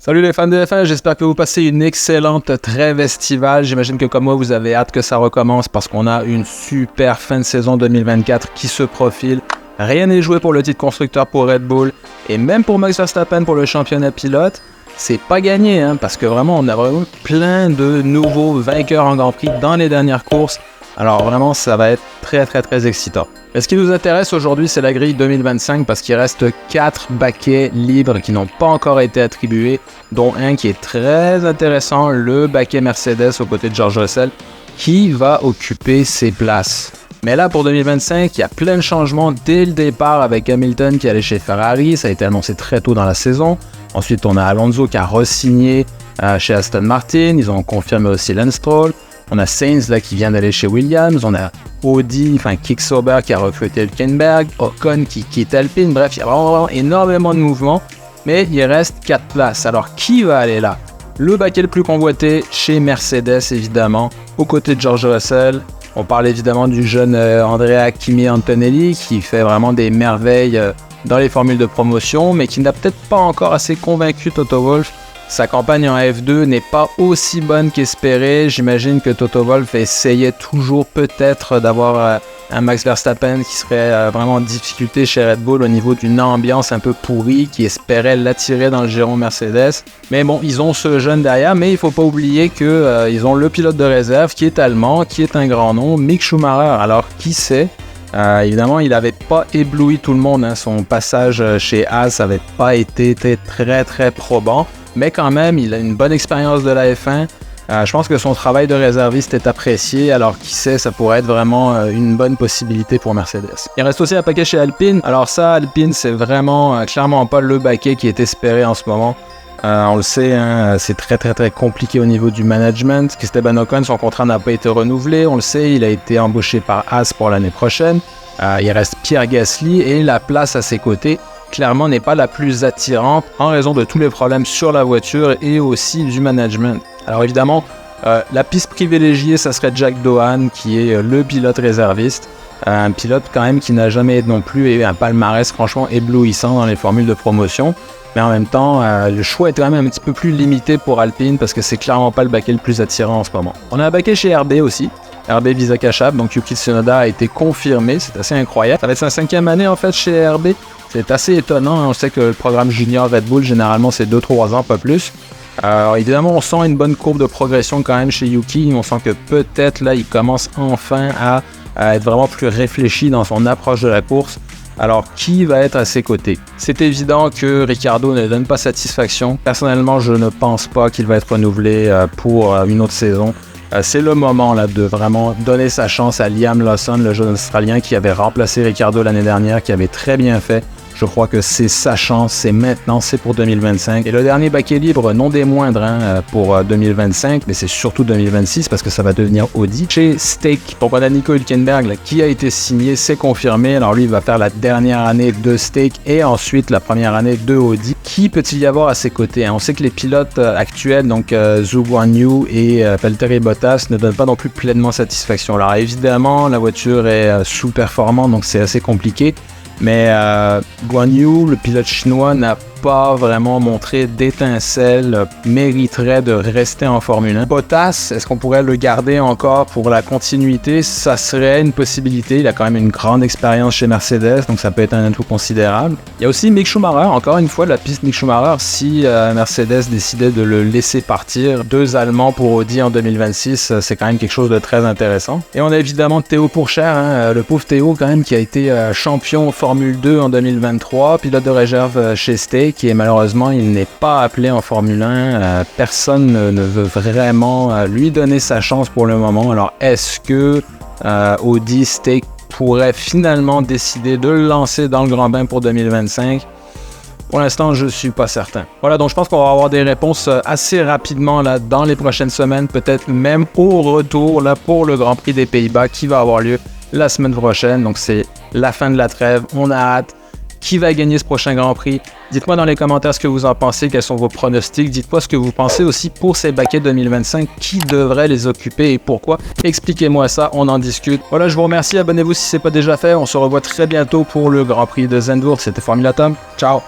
Salut les fans de F1, j'espère que vous passez une excellente trêve estivale. J'imagine que comme moi, vous avez hâte que ça recommence parce qu'on a une super fin de saison 2024 qui se profile. Rien n'est joué pour le titre constructeur pour Red Bull et même pour Max Verstappen pour le championnat pilote. C'est pas gagné, parce que vraiment, on a vraiment plein de nouveaux vainqueurs en Grand Prix dans les dernières courses. Alors vraiment, ça va être très excitant. Et ce qui nous intéresse aujourd'hui, c'est la grille 2025 parce qu'il reste 4 baquets libres qui n'ont pas encore été attribués, dont un qui est très intéressant, le baquet Mercedes aux côtés de George Russell, qui va occuper ses places. Mais là, pour 2025, il y a plein de changements dès le départ avec Hamilton qui allait chez Ferrari, ça a été annoncé très tôt dans la saison. Ensuite, on a Alonso qui a re-signé chez Aston Martin, ils ont confirmé aussi Lance Stroll. On a Sainz là qui vient d'aller chez Williams, on a Audi, Kick Sauber qui a recruté Hülkenberg, Ocon qui quitte Alpine, bref, il y a vraiment énormément de mouvements, mais il reste 4 places. Alors qui va aller là? Le baquet le plus convoité chez Mercedes évidemment, aux côtés de George Russell. On parle évidemment du jeune Andrea Kimi Antonelli qui fait vraiment des merveilles dans les formules de promotion, mais qui n'a peut-être pas encore assez convaincu Toto Wolff. Sa campagne en F2 n'est pas aussi bonne qu'espéré. J'imagine que Toto Wolff essayait toujours peut-être d'avoir un Max Verstappen qui serait vraiment en difficulté chez Red Bull au niveau d'une ambiance un peu pourrie, qui espérait l'attirer dans le giron Mercedes. Mais bon, ils ont ce jeune derrière, mais il ne faut pas oublier qu'ils ont le pilote de réserve qui est allemand, qui est un grand nom, Mick Schumacher. Alors qui sait? Évidemment, il n'avait pas ébloui tout le monde. Son passage chez Haas n'avait pas été très probant. Mais quand même, il a une bonne expérience de la F1. Je pense que son travail de réserviste est apprécié. Alors qui sait, ça pourrait être vraiment une bonne possibilité pour Mercedes. Il reste aussi un paquet chez Alpine. Alors ça, Alpine, c'est vraiment clairement pas le baquet qui est espéré en ce moment. On le sait, c'est très compliqué au niveau du management. Esteban Ocon, son contrat n'a pas été renouvelé. On le sait, il a été embauché par Haas pour l'année prochaine. Il reste Pierre Gasly et la place à ses côtés clairement n'est pas la plus attirante en raison de tous les problèmes sur la voiture et aussi du management. Alors évidemment, la piste privilégiée, ça serait Jack Doohan qui est le pilote réserviste. Un pilote quand même qui n'a jamais non plus eu un palmarès franchement éblouissant dans les formules de promotion. Mais en même temps, le choix est quand même un petit peu plus limité pour Alpine parce que c'est clairement pas le baquet le plus attirant en ce moment. On a un baquet chez RB aussi. RB Visa Cash App, donc Yuki Tsunoda a été confirmé, c'est assez incroyable. Ça va être sa 5e année en fait chez RB. C'est assez étonnant, on sait que le programme junior Red Bull, généralement c'est 2-3 ans, pas plus. Alors évidemment, on sent une bonne courbe de progression quand même chez Yuki. On sent que peut-être là, il commence enfin à être vraiment plus réfléchi dans son approche de la course. Alors, qui va être à ses côtés? C'est évident que Ricciardo ne donne pas satisfaction. Personnellement, je ne pense pas qu'il va être renouvelé pour une autre saison. C'est le moment là de vraiment donner sa chance à Liam Lawson, le jeune Australien qui avait remplacé Ricciardo l'année dernière, qui avait très bien fait. Je crois que c'est sa chance, c'est maintenant, c'est pour 2025. Et le dernier baquet libre, non des moindres pour 2025, mais c'est surtout 2026 parce que ça va devenir Audi. Chez Stake, donc on a Nico Hülkenberg là, qui a été signé, c'est confirmé. Alors lui, il va faire la dernière année de Stake et ensuite la première année de Audi. Qui peut-il y avoir à ses côtés? On sait que les pilotes actuels, donc Zhou Guanyu et Valtteri Bottas, ne donnent pas non plus pleinement satisfaction. Alors évidemment, la voiture est sous-performante, donc c'est assez compliqué. Mais Guan Yu, le pilote chinois, n'a pas vraiment montré d'étincelles, mériterait de rester en Formule 1. Bottas, est-ce qu'on pourrait le garder encore pour la continuité? Ça serait une possibilité, il a quand même une grande expérience chez Mercedes, donc ça peut être un atout considérable. Il y a aussi Mick Schumacher, encore une fois la piste Mick Schumacher, si Mercedes décidait de le laisser partir. 2 Allemands pour Audi en 2026, c'est quand même quelque chose de très intéressant. Et on a évidemment Théo Pourchaire, le pauvre Théo quand même qui a été champion Formule 2 en 2023, pilote de réserve chez Stake, et malheureusement il n'est pas appelé en Formule 1. Personne ne veut vraiment lui donner sa chance pour le moment. Alors est-ce que Audi Stake pourrait finalement décider de le lancer dans le grand bain pour 2025? Pour l'instant, je ne suis pas certain. Voilà, donc je pense qu'on va avoir des réponses assez rapidement là, dans les prochaines semaines, peut-être même au retour là, pour le Grand Prix des Pays-Bas qui va avoir lieu la semaine prochaine. Donc c'est la fin de la trêve, on a hâte. Qui va gagner ce prochain Grand Prix? Dites-moi dans les commentaires ce que vous en pensez, quels sont vos pronostics. Dites-moi ce que vous pensez aussi pour ces baquets 2025, qui devrait les occuper et pourquoi. Expliquez-moi ça, on en discute. Voilà, je vous remercie, abonnez-vous si ce n'est pas déjà fait. On se revoit très bientôt pour le Grand Prix de Zandvoort. C'était Formula Tom, ciao!